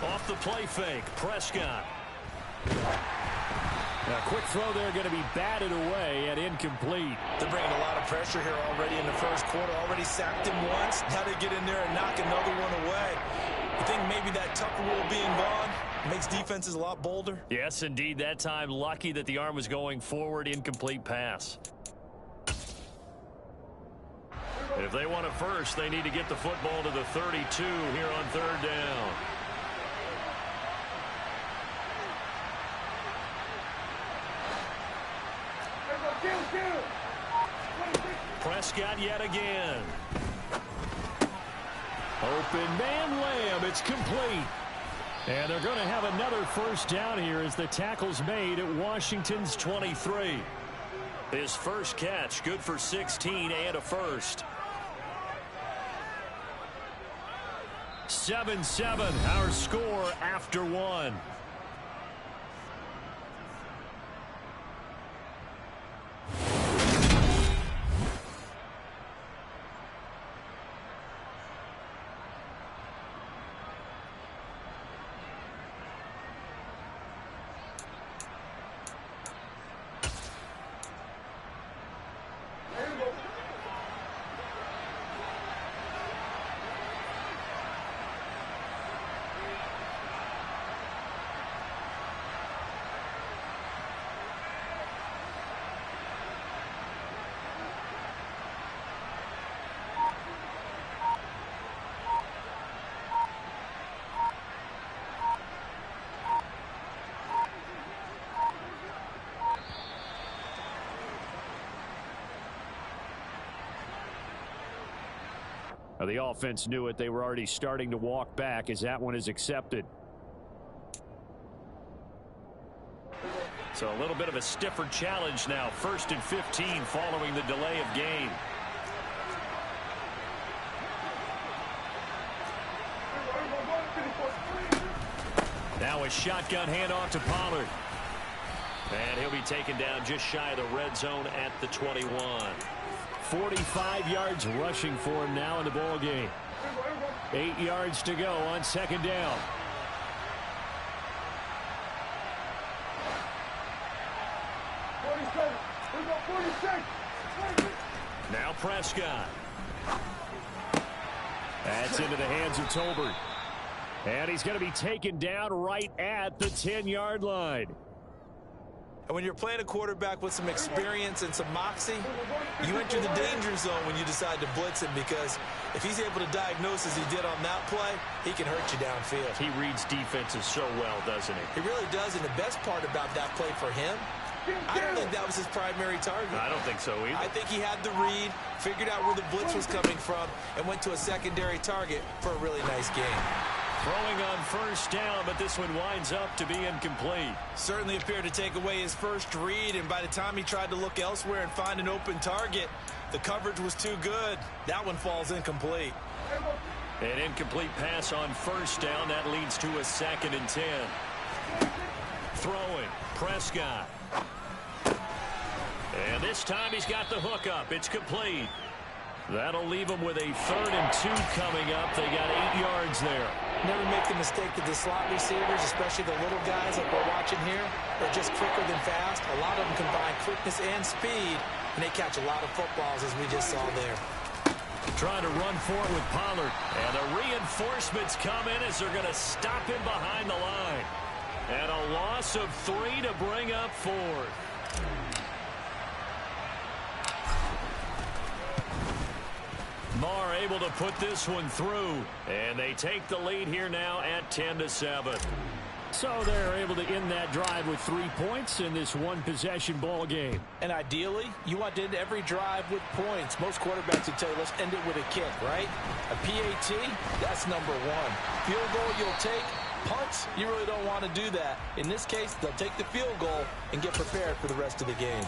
Off the play fake, Prescott. A quick throw there going to be batted away and incomplete. They're bringing a lot of pressure here already in the first quarter. Already sacked him once. Now they get in there and knock another one away. I think maybe that Tucker rule being gone makes defenses a lot bolder. Yes, indeed. That time, lucky that the arm was going forward. Incomplete pass. If they want it first, they need to get the football to the 32 here on third down. Prescott yet again. Open man layup. It's complete. And they're going to have another first down here as the tackle's made at Washington's 23. His first catch, good for 16 and a first. 7-7, our score after one. The offense knew it. They were already starting to walk back as that one is accepted. So a little bit of a stiffer challenge now. 1st and 15 following the delay of game. Now a shotgun handoff to Pollard. And he'll be taken down just shy of the red zone at the 21. 45 yards rushing for him now in the ball game. 8 yards to go on second down. Now Prescott. That's into the hands of Tolbert. And he's going to be taken down right at the 10-yard line. And when you're playing a quarterback with some experience and some moxie, you enter the danger zone when you decide to blitz him, because if he's able to diagnose as he did on that play, he can hurt you downfield. He reads defenses so well, doesn't he? He really does, and the best part about that play for him, I don't think that was his primary target. I don't think so either. I think he had the read, figured out where the blitz was coming from, and went to a secondary target for a really nice game. Throwing on first down, but this one winds up to be incomplete. Certainly appeared to take away his first read, and by the time he tried to look elsewhere and find an open target, the coverage was too good. That one falls incomplete. An incomplete pass on first down. That leads to a 2nd and 10. Throwing, Prescott. And this time he's got the hookup. It's complete. That'll leave them with a 3rd and 2 coming up. They got 8 yards there. Never make the mistake that the slot receivers, especially the little guys like we're watching here, are just quicker than fast. A lot of them combine quickness and speed, and they catch a lot of footballs, as we just saw there. Trying to run for it with Pollard. And the reinforcements come in as they're going to stop him behind the line. And a loss of 3 to bring up 4th. Marr able to put this one through, and they take the lead here now at 10-7. So they're able to end that drive with 3 points in this one-possession ball game. And ideally, you want to end every drive with points. Most quarterbacks would tell you, let's end it with a kick, right? A PAT, that's number 1. Field goal you'll take. Punts, you really don't want to do that. In this case, they'll take the field goal and get prepared for the rest of the game.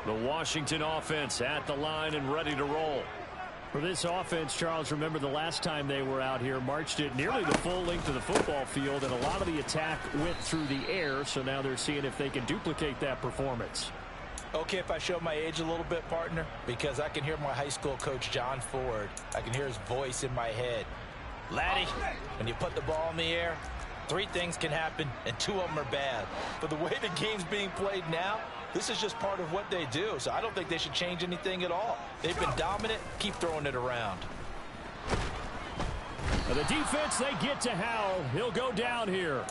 The Washington offense at the line and ready to roll. For this offense, Charles, remember the last time they were out here, marched it nearly the full length of the football field, and a lot of the attack went through the air, so now they're seeing if they can duplicate that performance. Okay, if I show my age a little bit, partner, because I can hear my high school coach, John Ford. I can hear his voice in my head. Laddie, when you put the ball in the air, 3 things can happen, and 2 of them are bad. But the way the game's being played now, this is just part of what they do, so I don't think they should change anything at all. They've been dominant. Keep throwing it around. The defense, they get to Howell. He'll go down here.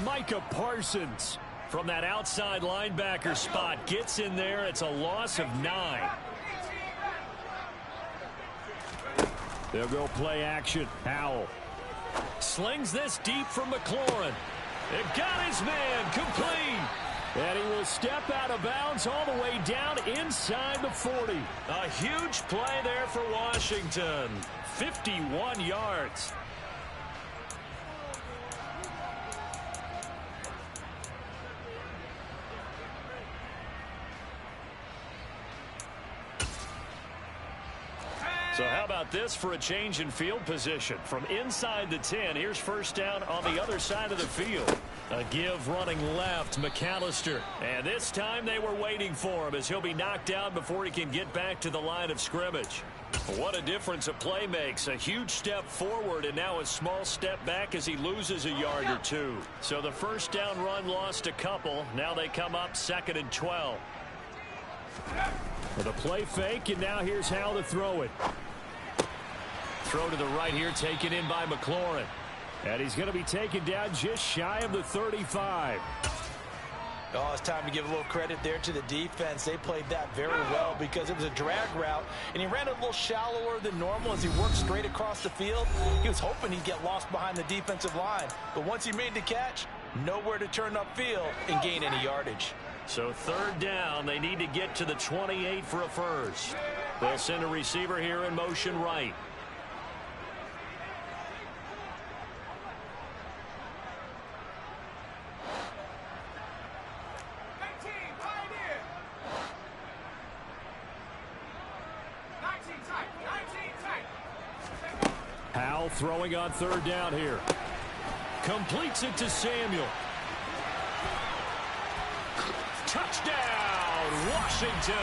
Micah Parsons from that outside linebacker spot gets in there. It's a loss of 9. They'll go play action. Howell slings this deep from McLaurin. It got his man complete. And he will step out of bounds all the way down inside the 40. A huge play there for Washington. 51 yards. So how about this for a change in field position? From inside the 10, here's first down on the other side of the field. A give running left, McAllister. And this time they were waiting for him as he'll be knocked down before he can get back to the line of scrimmage. What a difference a play makes. A huge step forward and now a small step back as he loses a yard or 2. So the first down run lost a couple. Now they come up 2nd and 12. With a play fake, and now here's how to throw it. Throw to the right here, taken in by McLaurin. And he's going to be taken down just shy of the 35. Oh, it's time to give a little credit there to the defense. They played that very well because it was a drag route, and he ran a little shallower than normal as he worked straight across the field. He was hoping he'd get lost behind the defensive line. But once he made the catch, nowhere to turn upfield and gain any yardage. So 3rd down, they need to get to the 28 for a first. They'll send a receiver here in motion right. Howell throwing on 3rd down here. Completes it to Samuel. Touchdown, Washington.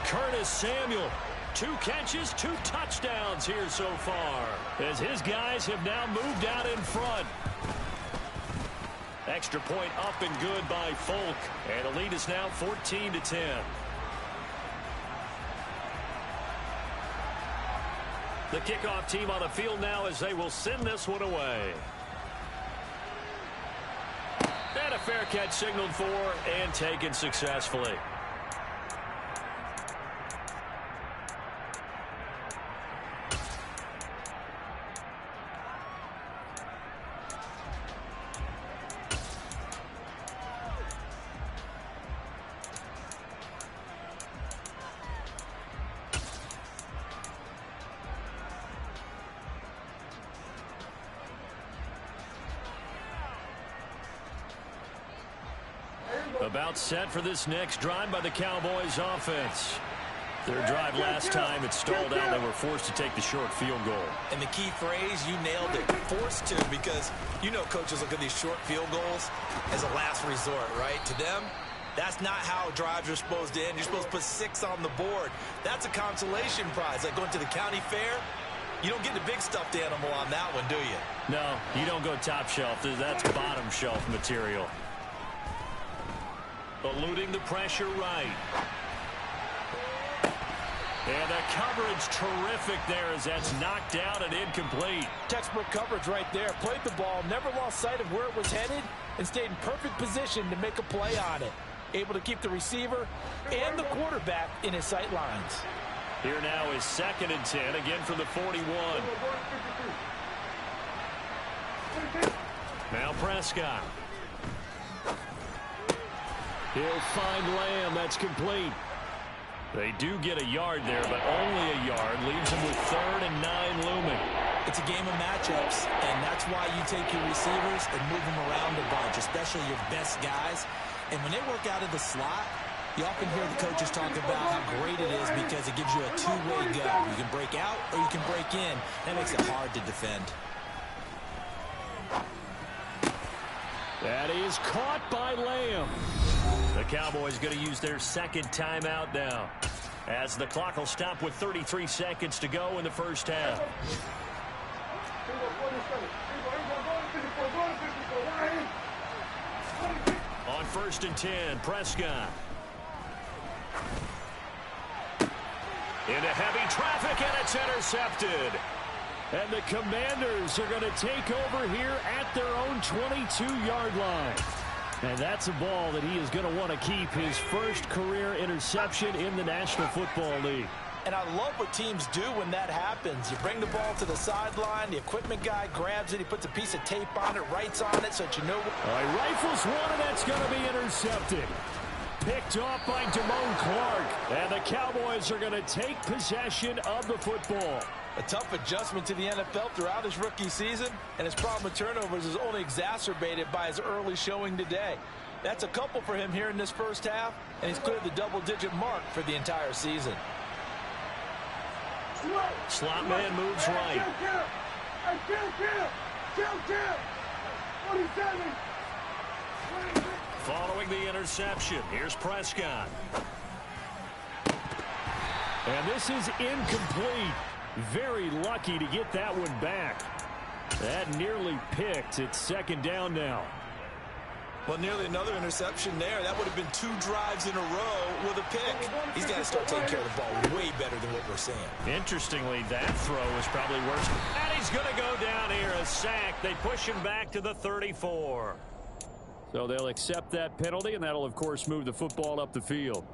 Curtis Samuel, 2 catches, 2 touchdowns here so far, as his guys have now moved out in front. Extra point up and good by Folk, and the lead is now 14-10. The kickoff team on the field now as they will send this one away. And a fair catch signaled for and taken successfully. About set for this next drive by the Cowboys offense. Their drive last time, it stalled out. They were forced to take the short field goal. And the key phrase, you nailed it, forced to, because you know coaches look at these short field goals as a last resort, right? To them, that's not how drives are supposed to end. You're supposed to put 6 on the board. That's a consolation prize. Like going to the county fair, you don't get the big stuffed animal on that one, do you? No, you don't go top shelf. That's bottom shelf material. Eluding the pressure right. And the coverage terrific there as that's knocked down and incomplete. Textbook coverage right there. Played the ball, never lost sight of where it was headed, and stayed in perfect position to make a play on it. Able to keep the receiver and the quarterback in his sight lines. Here now is 2nd and 10, again from the 41. Now Prescott. He'll find Lamb. That's complete. They do get a yard there, but only a yard. Leaves them with 3rd and 9 looming. It's a game of matchups, and that's why you take your receivers and move them around a bunch, especially your best guys. And when they work out of the slot, You often hear the coaches talk about how great it is because it gives you a two-way go. You can break out or you can break in. That makes it hard to defend. That is caught by Lamb. The Cowboys going to use their second timeout now, as the clock will stop with 33 seconds to go in the first half. On 1st and 10, Prescott. Into heavy traffic, and it's intercepted. And the Commanders are going to take over here at their own 22-yard line. And that's a ball that he is going to want to keep, his first career interception in the National Football League. And I love what teams do when that happens. You bring the ball to the sideline, the equipment guy grabs it, he puts a piece of tape on it, writes on it so that you know. All right, rifles one, and that's going to be intercepted. Picked off by Damone Clark. And the Cowboys are going to take possession of the football. A tough adjustment to the NFL throughout his rookie season, and his problem with turnovers is only exacerbated by his early showing today. That's a couple for him here in this first half, and he's cleared the double-digit mark for the entire season. Slot man moves right. Following the interception, here's Prescott. And this is incomplete. Very lucky to get that one back. That nearly picked. It's second down now. Well, nearly another interception there. That would have been 2 drives in a row with a pick. He's got to start taking care of the ball way better than what we're seeing. Interestingly, that throw was probably worse. And he's going to go down here, a sack. They push him back to the 34. So they'll accept that penalty, and that'll, of course, move the football up the field.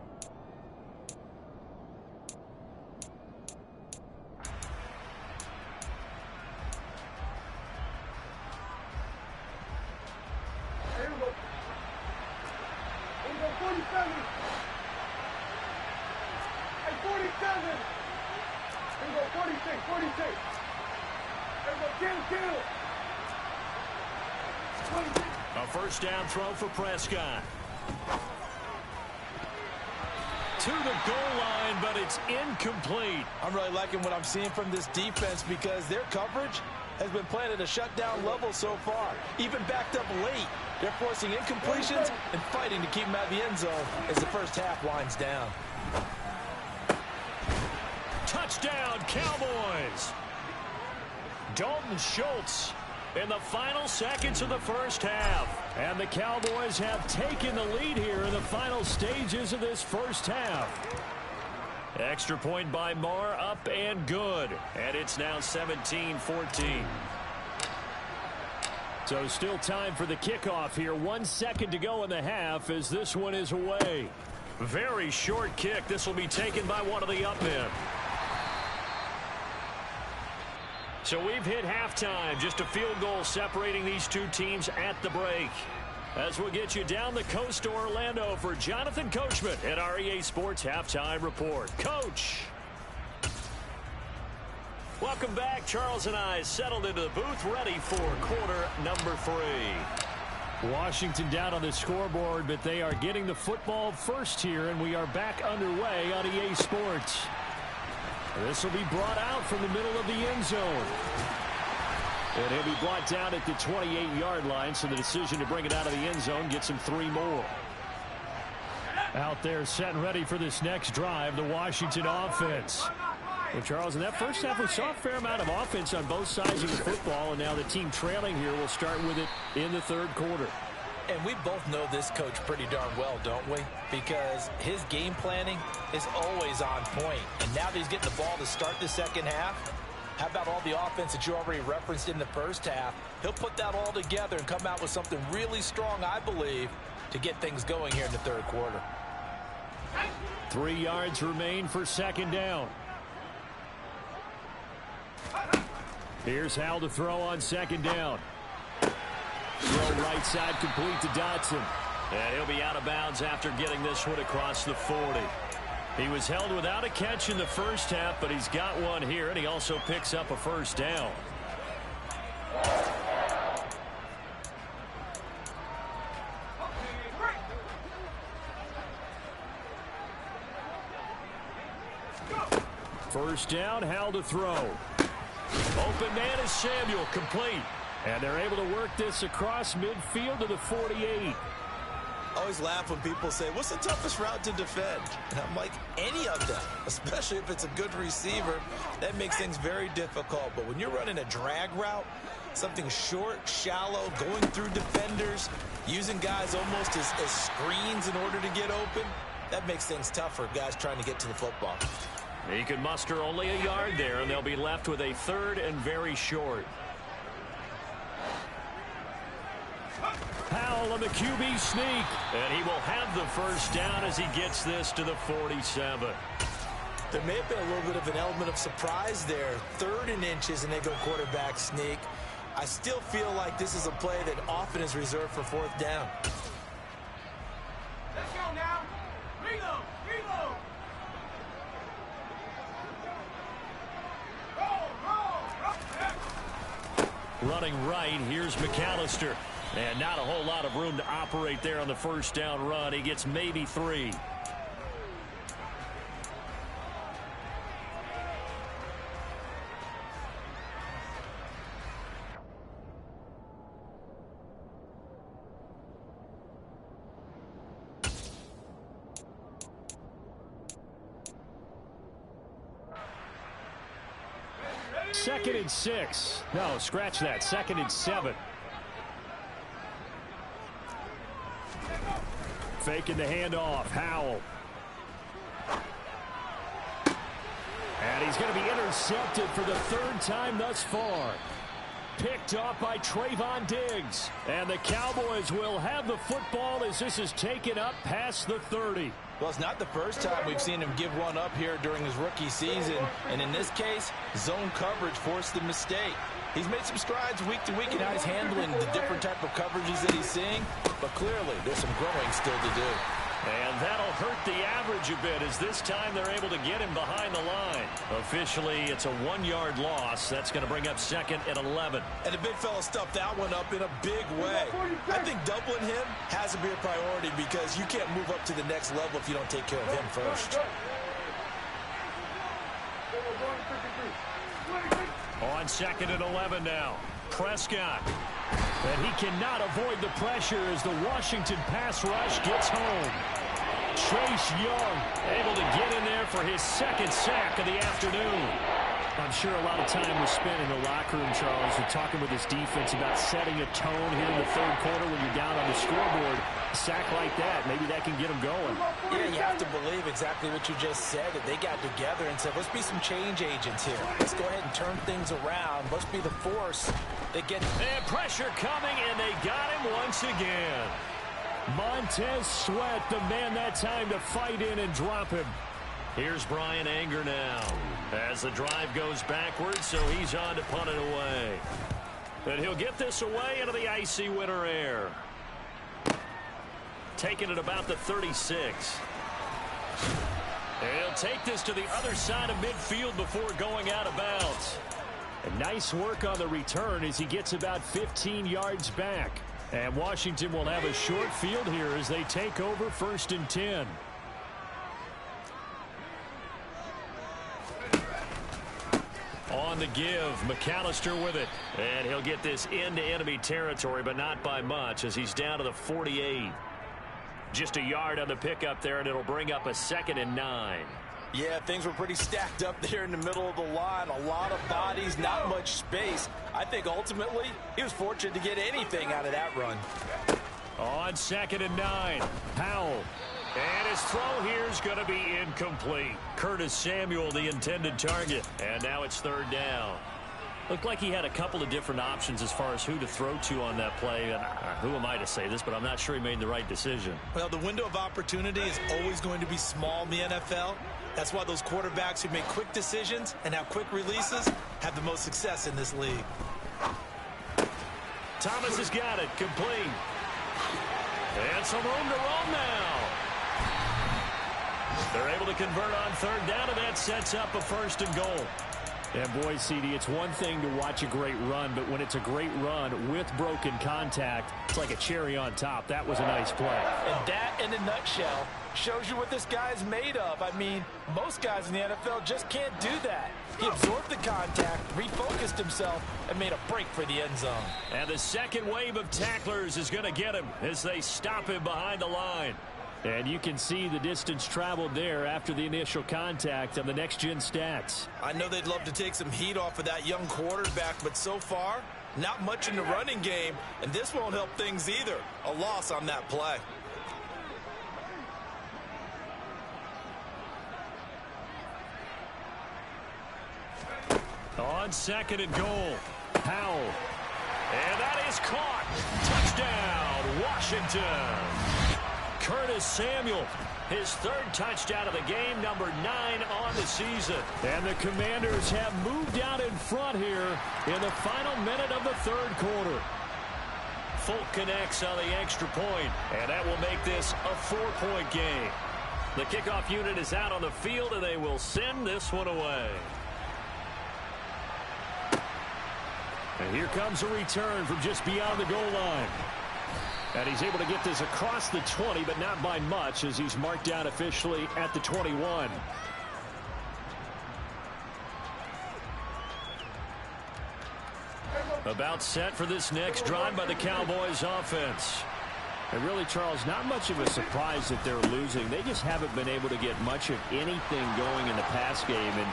A first down throw for Prescott. To the goal line, but it's incomplete. I'm really liking what I'm seeing from this defense because their coverage has been playing at a shutdown level so far. Even backed up late, they're forcing incompletions and fighting to keep them out of the end zone as the first half winds down. Touchdown, Cowboys! Dalton Schultz in the final seconds of the first half. And the Cowboys have taken the lead here in the final stages of this first half. Extra point by Marr, up and good. And it's now 17-14. So still time for the kickoff here. 1 second to go in the half as this one is away. Very short kick. This will be taken by one of the up men. So we've hit halftime. Just a field goal separating these two teams at the break. As we'll get you down the coast to Orlando for Jonathan Coachman at our EA Sports Halftime Report. Coach. Welcome back. Charles and I settled into the booth, ready for quarter number 3. Washington down on the scoreboard, but they are getting the football first here, and we are back underway on EA Sports. This will be brought out from the middle of the end zone. And he'll be brought down at the 28-yard line, so the decision to bring it out of the end zone gets him 3 more. Out there set and ready for this next drive, the Washington offense. Well, Charles, in that first half, we saw a fair amount of offense on both sides of the football, and now the team trailing here will start with it in the third quarter. And we both know this coach pretty darn well, don't we? Because his game planning is always on point. And now that he's getting the ball to start the second half, how about all the offense that you already referenced in the first half? He'll put that all together and come out with something really strong, I believe, to get things going here in the third quarter. 3 yards remain for second down. Here's Howell to throw on second down. Throw right side complete to Dotson. And he'll be out of bounds after getting this one across the 40. He was held without a catch in the first half, but he's got one here, and he also picks up a first down. First down, Howell to throw. Open man is Samuel, complete. And they're able to work this across midfield to the 48. I always laugh when people say, what's the toughest route to defend? And I'm like, any of them, especially if it's a good receiver. That makes things very difficult. But when you're running a drag route, something short, shallow, going through defenders, using guys almost as screens in order to get open, that makes things tough for guys trying to get to the football. He could muster only a yard there, and they'll be left with a third and very short. Howell on the QB sneak. And he will have the first down as he gets this to the 47. There may have been a little bit of an element of surprise there. 3rd and inches, and they go quarterback sneak. I still feel like this is a play that often is reserved for 4th down. Let's go now. Reload. Reload. Running right, here's McAllister. And not a whole lot of room to operate there on the first down run. He gets maybe 3. Second and 6. No, scratch that. 2nd and 7. Faking the handoff. Howell. And he's going to be intercepted for the 3rd time thus far. Picked off by Trayvon Diggs. And the Cowboys will have the football as this is taken up past the 30. Well, it's not the first time we've seen him give one up here during his rookie season. And in this case, zone coverage forced the mistake. He's made some strides week to week in how he's handling the different type of coverages that he's seeing. But clearly, there's some growing still to do. And that'll hurt the average a bit as this time they're able to get him behind the line. Officially, it's a 1-yard loss. That's going to bring up 2nd and 11. And the big fella stuffed that one up in a big way. I think doubling him has to be a priority because you can't move up to the next level if you don't take care of him first. On 2nd and 11 now. Prescott. And he cannot avoid the pressure as the Washington pass rush gets home. Chase Young able to get in there for his 2nd sack of the afternoon. I'm sure a lot of time was spent in the locker room, Charles, and talking with his defense about setting a tone here in the 3rd quarter when you're down on the scoreboard. A sack like that, maybe that can get them going. Yeah, you have to believe exactly what you just said, that they got together and said, let's be some change agents here. Let's go ahead and turn things around. Let's be the force that gets... And pressure coming, and they got him once again. Montez Sweat, the man that time to fight in and drop him. Here's Brian Anger now as the drive goes backwards, so he's on to punt it away. And he'll get this away into the icy winter air. Taking it about the 36. And he'll take this to the other side of midfield before going out of bounds. And nice work on the return as he gets about 15 yards back. And Washington will have a short field here as they take over 1st and 10. On the give, McAllister with it. And he'll get this into enemy territory, but not by much as he's down to the 48. Just a yard on the pickup there, and it'll bring up a 2nd and 9. Yeah, things were pretty stacked up there in the middle of the line. A lot of bodies, not much space. I think ultimately he was fortunate to get anything out of that run. On 2nd and 9, Howell. And his throw here is going to be incomplete. Curtis Samuel, the intended target. And now it's 3rd down. Looked like he had a couple of different options as far as who to throw to on that play. And who am I to say this, but I'm not sure he made the right decision. Well, the window of opportunity is always going to be small in the NFL. That's why those quarterbacks who make quick decisions and have quick releases have the most success in this league. Thomas has got it. Complete. And some room to roam now. They're able to convert on 3rd down, and that sets up a 1st and goal. And boy, CD, it's one thing to watch a great run, but when it's a great run with broken contact, it's like a cherry on top. That was a nice play. And that, in a nutshell, shows you what this guy is made of. I mean, most guys in the NFL just can't do that. He absorbed the contact, refocused himself, and made a break for the end zone. And the second wave of tacklers is going to get him as they stop him behind the line. And you can see the distance traveled there after the initial contact on the next-gen stats. I know they'd love to take some heat off of that young quarterback, but so far, not much in the running game, and this won't help things either. A loss on that play. On second and goal, Powell. And that is caught. Touchdown, Washington. Curtis Samuel, his third touchdown of the game, number 9 on the season. And the Commanders have moved out in front here in the final minute of the third quarter. Folk connects on the extra point, and that will make this a 4-point game. The kickoff unit is out on the field, and they will send this one away. And here comes a return from just beyond the goal line. And he's able to get this across the 20, but not by much, as he's marked down officially at the 21. About set for this next drive by the Cowboys offense. And really, Charles, not much of a surprise that they're losing. They just haven't been able to get much of anything going in the pass game. And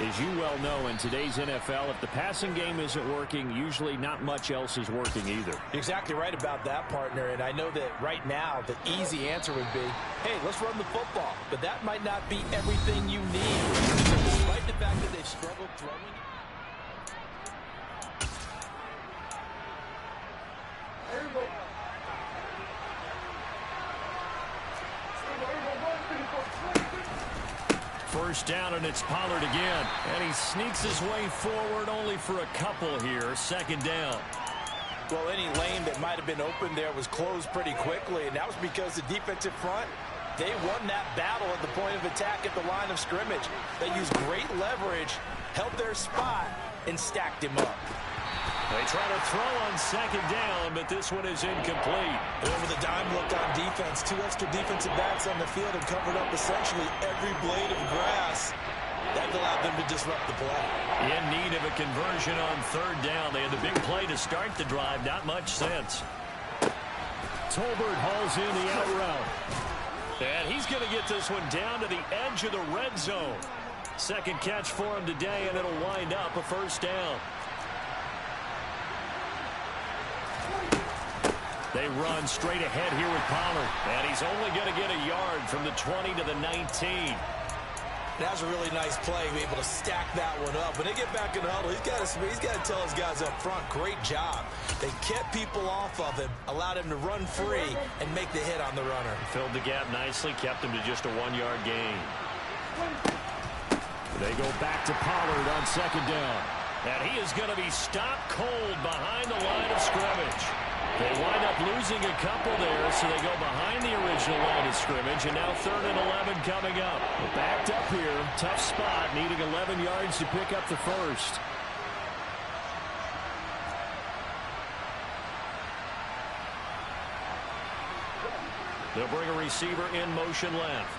as you well know, in today's NFL, if the passing game isn't working, usually not much else is working either. You're exactly right about that, partner. And I know that right now the easy answer would be, hey, let's run the football. But that might not be everything you need. So despite the fact that they've struggled throwing, first down, and it's Pollard again. And he sneaks his way forward only for a couple here. Second down. well, any lane that might have been open there was closed pretty quickly, and that was because the defensive front, they won that battle at the point of attack at the line of scrimmage. They used great leverage, held their spot, and stacked him up. They try to throw on second down, but this one is incomplete. Over the dime look on defense, 2 extra defensive backs on the field and covered up essentially every blade of grass. That allowed them to disrupt the play. In need of a conversion on third down. They had the big play to start the drive. Not much sense. Tolbert hauls in the out route. And he's going to get this one down to the edge of the red zone. Second catch for him today, and it'll wind up a first down. They run straight ahead here with Pollard. And he's only going to get a yard from the 20 to the 19. That was a really nice play, be able to stack that one up. When they get back in the huddle, he's got to tell his guys up front, great job. They kept people off of him, allowed him to run free, and make the hit on the runner. Filled the gap nicely, kept him to just a 1-yard gain. They go back to Pollard on second down. And he is going to be stopped cold behind the line of scrimmage. They wind up losing a couple there, so they go behind the original line of scrimmage, and now 3rd and 11 coming up. They're backed up here, tough spot, needing 11 yards to pick up the first. They'll bring a receiver in motion left.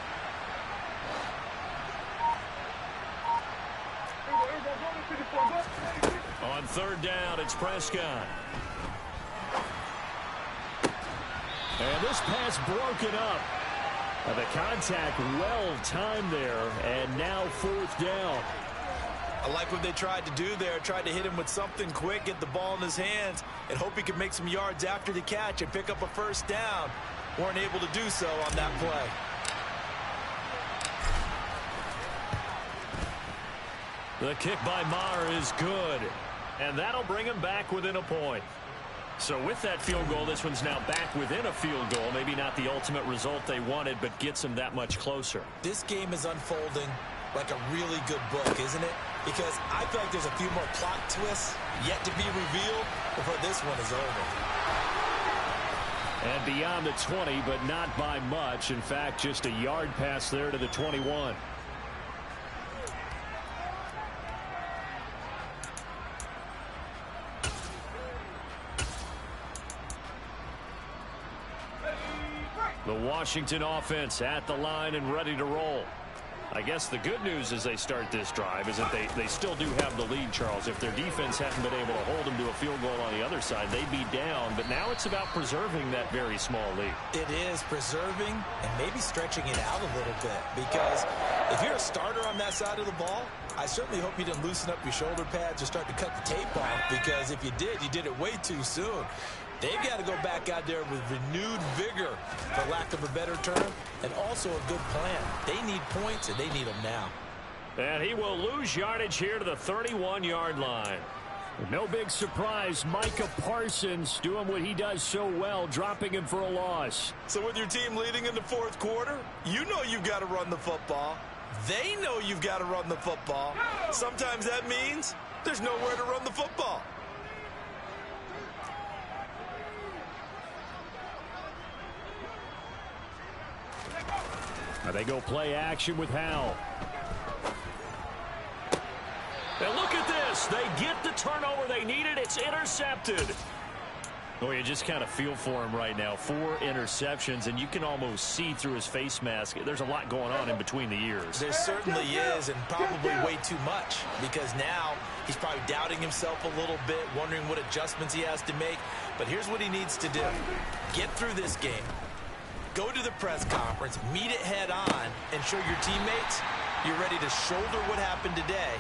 On third down, it's Prescott. And this pass broken up. The contact well timed there, and now 4th down. I like what they tried to do there, tried to hit him with something quick, get the ball in his hands, and hope he could make some yards after the catch and pick up a first down. Weren't able to do so on that play. The kick by Maher is good, and that'll bring him back within a point. So with that field goal, this one's now back within a field goal. Maybe not the ultimate result they wanted, but gets them that much closer. This game is unfolding like a really good book, isn't it? Because I feel like there's a few more plot twists yet to be revealed before this one is over. And beyond the 20, but not by much. In fact, just a yard pass there to the 21. The Washington offense at the line and ready to roll. I guess the good news as they start this drive is that they still do have the lead, Charles. If their defense hadn't been able to hold them to a field goal on the other side, they'd be down. But now it's about preserving that very small lead. It is preserving and maybe stretching it out a little bit. Because if you're a starter on that side of the ball, I certainly hope you didn't loosen up your shoulder pads or start to cut the tape off. Because if you did it way too soon. They've got to go back out there with renewed vigor, for lack of a better term, and also a good plan. They need points, and they need them now. And he will lose yardage here to the 31-yard line. No big surprise, Micah Parsons doing what he does so well, dropping him for a loss. So with your team leading in the fourth quarter, you know you've got to run the football. They know you've got to run the football. Sometimes that means there's nowhere to run the football. Now they go play action with Howell. And look at this. They get the turnover they needed. It's intercepted. Oh, you just kind of feel for him right now. 4 interceptions, and you can almost see through his face mask. There's a lot going on in between the ears. There certainly is, and probably way too much, because now he's probably doubting himself a little bit, wondering what adjustments he has to make. But here's what he needs to do. Get through this game. Go to the press conference, meet it head on, and show your teammates you're ready to shoulder what happened today,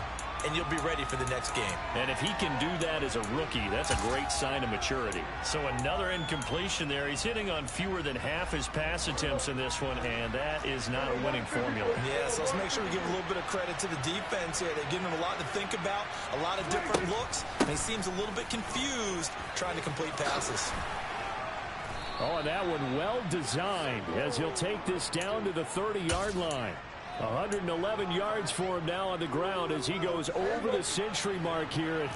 and you'll be ready for the next game. And if he can do that as a rookie, that's a great sign of maturity. So another incompletion there. He's hitting on fewer than half his pass attempts in this one, and that is not a winning formula. Yeah, so let's make sure we give a little bit of credit to the defense here. They've given him a lot to think about, a lot of different looks, and he seems a little bit confused trying to complete passes. Oh, and that one well designed as he'll take this down to the 30-yard line. 111 yards for him now on the ground as he goes over the century mark here.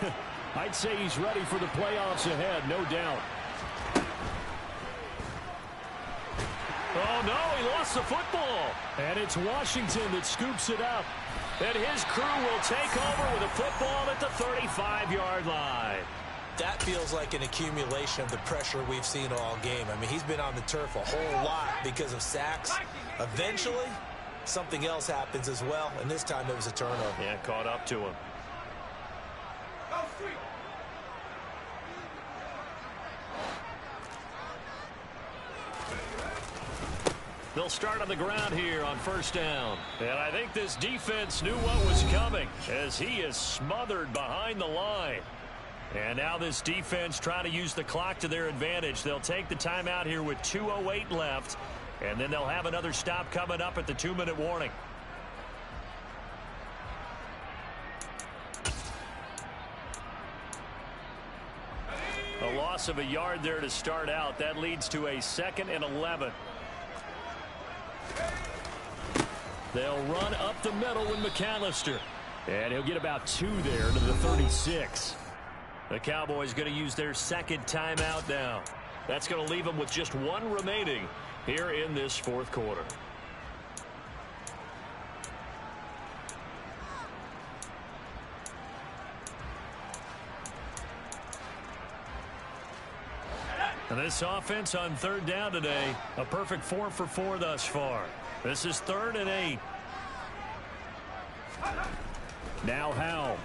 I'd say he's ready for the playoffs ahead, no doubt. Oh, no, he lost the football. And it's Washington that scoops it up. And his crew will take over with a football at the 35-yard line. That feels like an accumulation of the pressure we've seen all game. I mean, he's been on the turf a whole lot because of sacks. Eventually, something else happens as well, and this time it was a turnover. Yeah, caught up to him. They'll start on the ground here on first down. And I think this defense knew what was coming as he is smothered behind the line. And now this defense trying to use the clock to their advantage. They'll take the timeout here with 2:08 left. And then they'll have another stop coming up at the 2-minute warning. A loss of a yard there to start out. That leads to a 2nd and 11. They'll run up the middle with McAllister. And he'll get about 2 there to the 36. The Cowboys going to use their 2nd timeout now. That's going to leave them with just 1 remaining here in this 4th quarter. And this offense on 3rd down today, a perfect 4 for 4 thus far. This is 3rd and 8. Now Howell.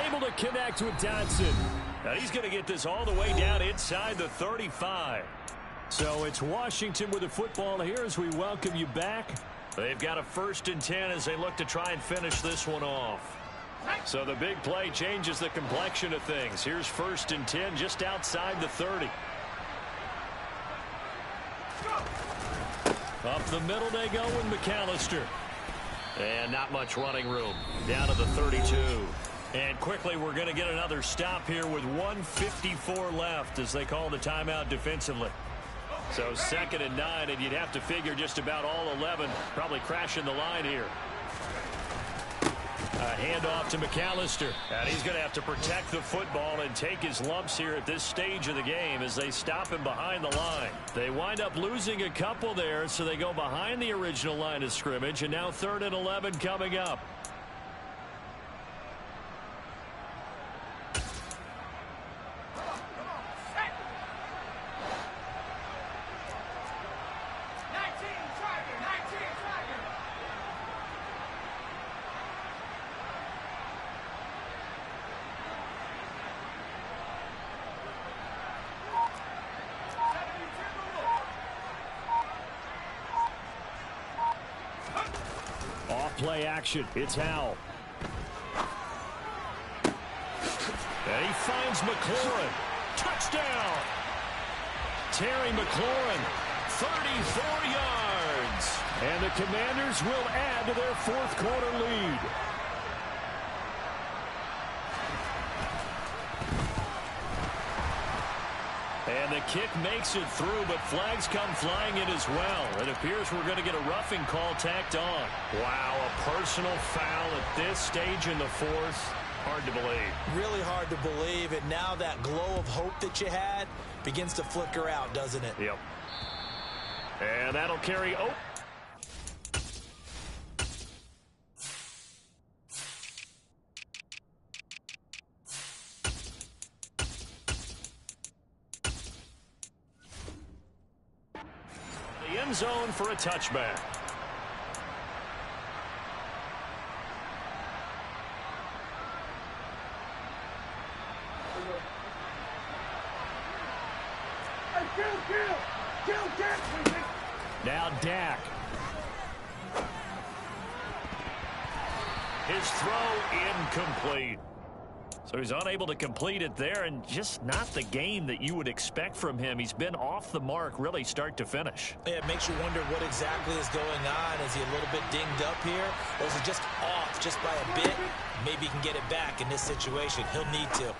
Able to connect with Dotson. Now he's going to get this all the way down inside the 35. So it's Washington with the football here as we welcome you back. They've got a 1st and 10 as they look to try and finish this one off. So the big play changes the complexion of things. Here's 1st and 10 just outside the 30. Up the middle they go with McAllister. And not much running room. Down to the 32. And quickly we're going to get another stop here with 1:54 left as they call the timeout defensively. So 2nd and 9, and you'd have to figure just about all 11 probably crashing the line here. A handoff to McAllister. And he's going to have to protect the football and take his lumps here at this stage of the game as they stop him behind the line. They wind up losing a couple there, so they go behind the original line of scrimmage, and now 3rd and 11 coming up. Play action. It's Howell. And he finds McLaurin. Touchdown! Terry McLaurin, 34 yards. And the Commanders will add to their fourth quarter lead. And the kick makes it through, but flags come flying in as well. It appears we're going to get a roughing call tacked on. Wow, a personal foul at this stage in the fourth. Hard to believe. Really hard to believe, and now that glow of hope that you had begins to flicker out, doesn't it? Yep. And that'll carry. Oh. The end zone for a touchback. Now Dak. His throw incomplete. So he's unable to complete it there, and just not the game that you would expect from him. He's been off the mark really start to finish. Yeah, it makes you wonder what exactly is going on. Is he a little bit dinged up here, or is he just off just by a bit? Maybe he can get it back in this situation. He'll need to.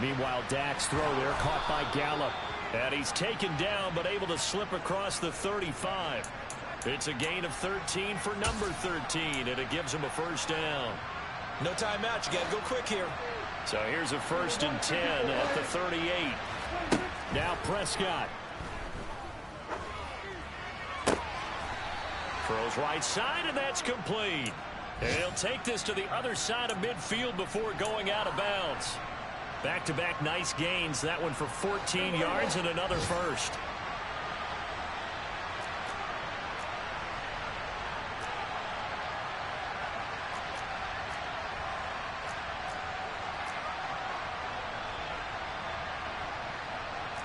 Meanwhile, Dak's throw there caught by Gallup. And he's taken down, but able to slip across the 35. It's a gain of 13 for number 13, and it gives him a first down. No timeout. You got to go quick here. So here's a 1st and 10 at the 38. Now Prescott. Throws right side, and that's complete. And he'll take this to the other side of midfield before going out of bounds. Back-to-back nice gains. That one for 14 yards and another first.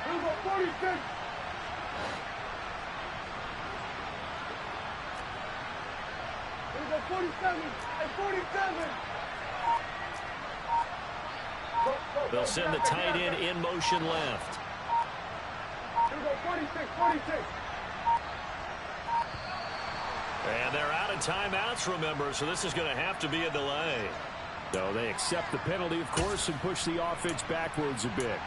Number 46. Number 47. And 47. They'll send the tight end in motion left. Here we go, 46, 46. And they're out of timeouts, remember, so this is going to have to be a delay. So they accept the penalty, of course, and push the offense backwards a bit.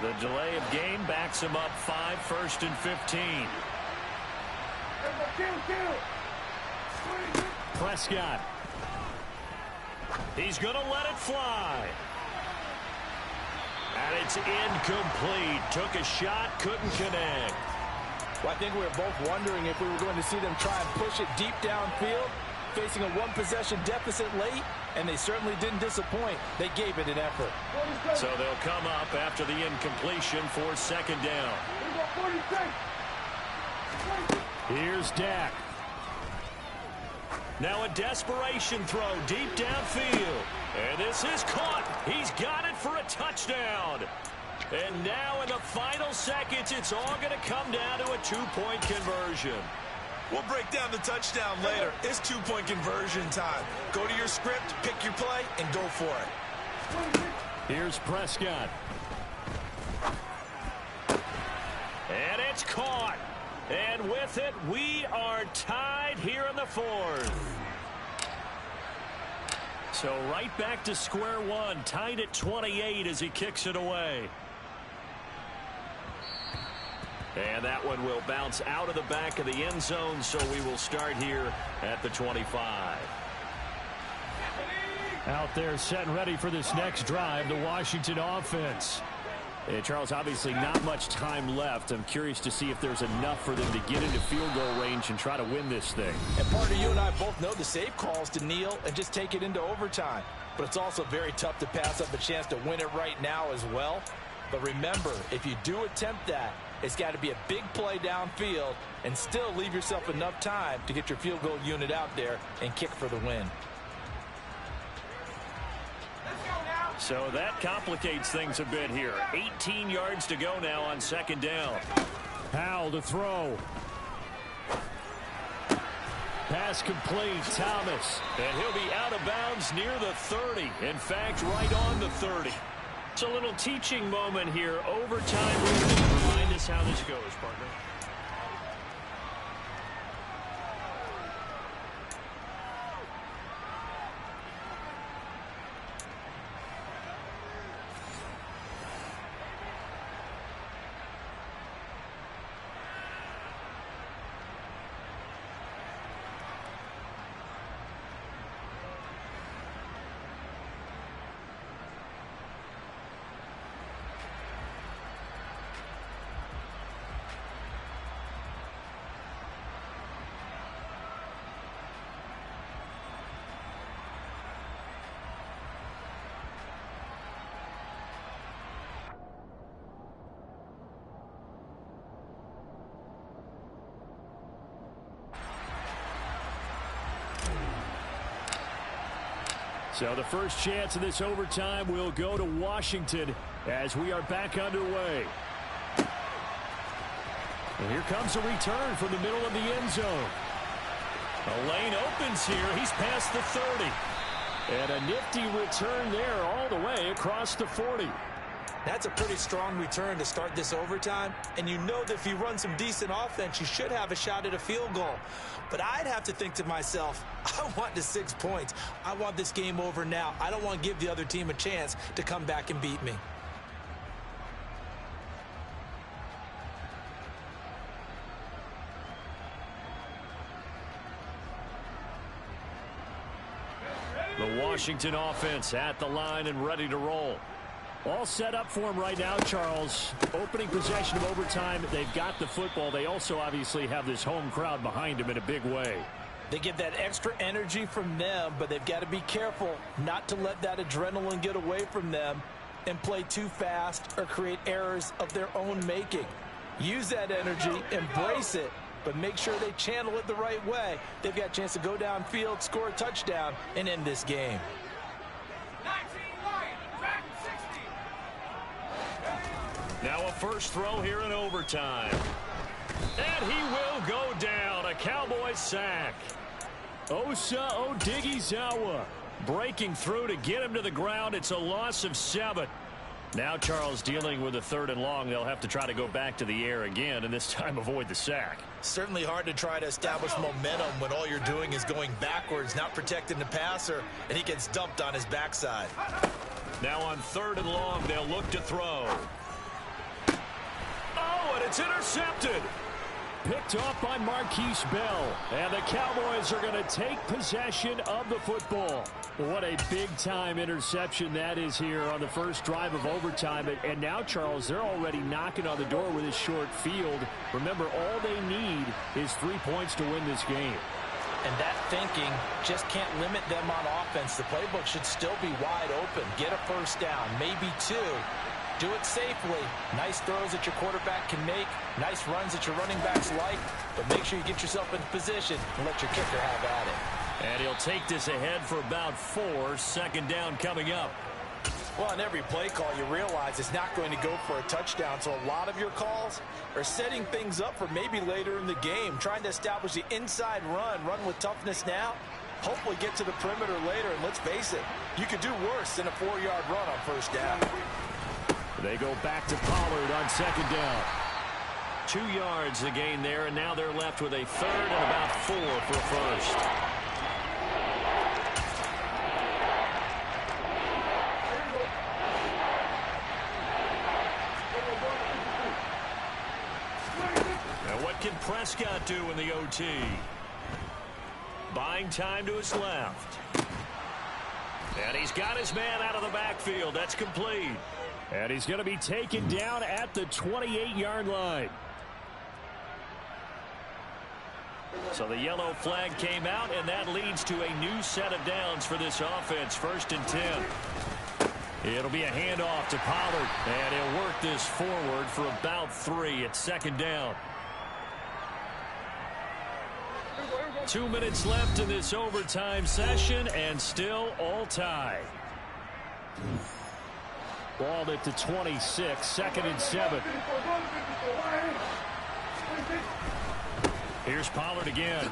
The delay of game backs him up 5, 1st and 15. Prescott. He's going to let it fly. And it's incomplete. Took a shot, couldn't connect. Well, I think we were both wondering if we were going to see them try and push it deep downfield, facing a one-possession deficit late, and they certainly didn't disappoint. They gave it an effort. So they'll come up after the incompletion for 2nd down. Here's Dak. Now a desperation throw deep downfield. And this is caught. He's got it for a touchdown. And now in the final seconds, it's all going to come down to a 2-point conversion. We'll break down the touchdown later. It's 2-point conversion time. Go to your script, pick your play, and go for it. Here's Prescott. And it's caught. And with it, we are tied here in the 4th. So right back to square one, tied at 28 as he kicks it away. And that one will bounce out of the back of the end zone, so we will start here at the 25. Out there set and ready for this next drive, the Washington offense. Hey, Charles, obviously not much time left. I'm curious to see if there's enough for them to get into field goal range and try to win this thing. And partner, you and I both know the safe calls to kneel and just take it into overtime. But it's also very tough to pass up a chance to win it right now as well. But remember, if you do attempt that, it's got to be a big play downfield and still leave yourself enough time to get your field goal unit out there and kick for the win. So that complicates things a bit here. 18 yards to go now on second down. Howell to throw. Pass complete. Thomas. And he'll be out of bounds near the 30. In fact, right on the 30. It's a little teaching moment here. Overtime. Remind us how this goes, partner. So the first chance of this overtime will go to Washington as we are back underway. And here comes a return from the middle of the end zone. A lane opens here. He's past the 30. And a nifty return there all the way across the 40. That's a pretty strong return to start this overtime. And you know that if you run some decent offense, you should have a shot at a field goal. But I'd have to think to myself, I want the 6 points. I want this game over now. I don't want to give the other team a chance to come back and beat me. The Washington offense at the line and ready to roll. All set up for him right now, Charles. Opening possession of overtime. They've got the football. They also obviously have this home crowd behind them in a big way. They get that extra energy from them, but they've got to be careful not to let that adrenaline get away from them and play too fast or create errors of their own making. Use that energy, embrace it, but make sure they channel it the right way. They've got a chance to go downfield, score a touchdown, and end this game. Now a first throw here in overtime. And he will go down. A Cowboys sack. Osa Odighizuwa breaking through to get him to the ground. It's a loss of 7. Now Charles dealing with a 3rd and long. They'll have to try to go back to the air again and this time avoid the sack. Certainly hard to try to establish momentum when all you're doing is going backwards, not protecting the passer, and he gets dumped on his backside. Now on 3rd and long, they'll look to throw. Oh, and it's intercepted. Picked off by Marquise Bell. And the Cowboys are going to take possession of the football. What a big-time interception that is here on the first drive of overtime. And now, Charles, they're already knocking on the door with this short field. Remember, all they need is 3 points to win this game. And that thinking just can't limit them on offense. The playbook should still be wide open. Get a first down, maybe 2. Do it safely. Nice throws that your quarterback can make. Nice runs that your running backs like. But make sure you get yourself in position and let your kicker have at it. And he'll take this ahead for about 4. 2nd down coming up. Well, on every play call, you realize it's not going to go for a touchdown. So a lot of your calls are setting things up for maybe later in the game. Trying to establish the inside run with toughness now. Hopefully get to the perimeter later. And let's face it, you could do worse than a 4-yard run on first down. They go back to Pollard on 2nd down. 2 yards the gain there, and now they're left with a 3rd and about 4 for a first. Now what can Prescott do in the OT? Buying time to his left. And he's got his man out of the backfield. That's complete. And he's going to be taken down at the 28-yard line. So the yellow flag came out, and that leads to a new set of downs for this offense. 1st and 10. It'll be a handoff to Pollard, and he'll work this forward for about 3 at 2nd down. 2 minutes left in this overtime session, and still all tie. Balled at the 26, 2nd and 7. Here's Pollard again.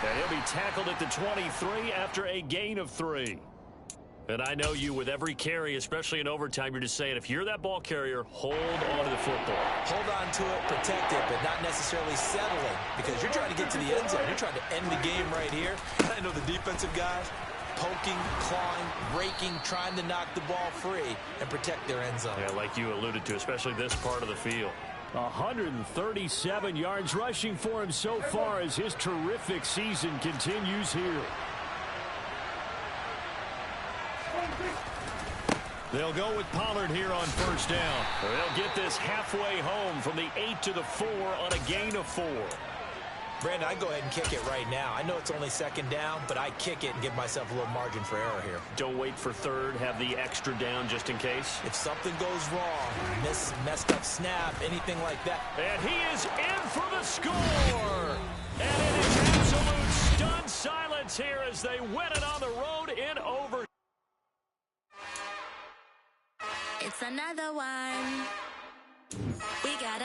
And he'll be tackled at the 23 after a gain of 3. And I know you, with every carry, especially in overtime, you're just saying, if you're that ball carrier, hold on to the football. Hold on to it, protect it, but not necessarily settling, because you're trying to get to the end zone. You're trying to end the game right here. I know the defensive guys poking, clawing, raking, trying to knock the ball free and protect their end zone. Yeah, like you alluded to, especially this part of the field. 137 yards rushing for him so far as his terrific season continues here. They'll go with Pollard here on first down. They'll get this halfway home from the 8 to the 4 on a gain of 4. Brandon, I go ahead and kick it right now. I know it's only 2nd down, but I kick it and give myself a little margin for error here. Don't wait for 3rd. Have the extra down just in case. If something goes wrong, messed up snap, anything like that. And he is in for the score. And it is absolute stunned silence here as they win it on the road in overtime. It's another one. We got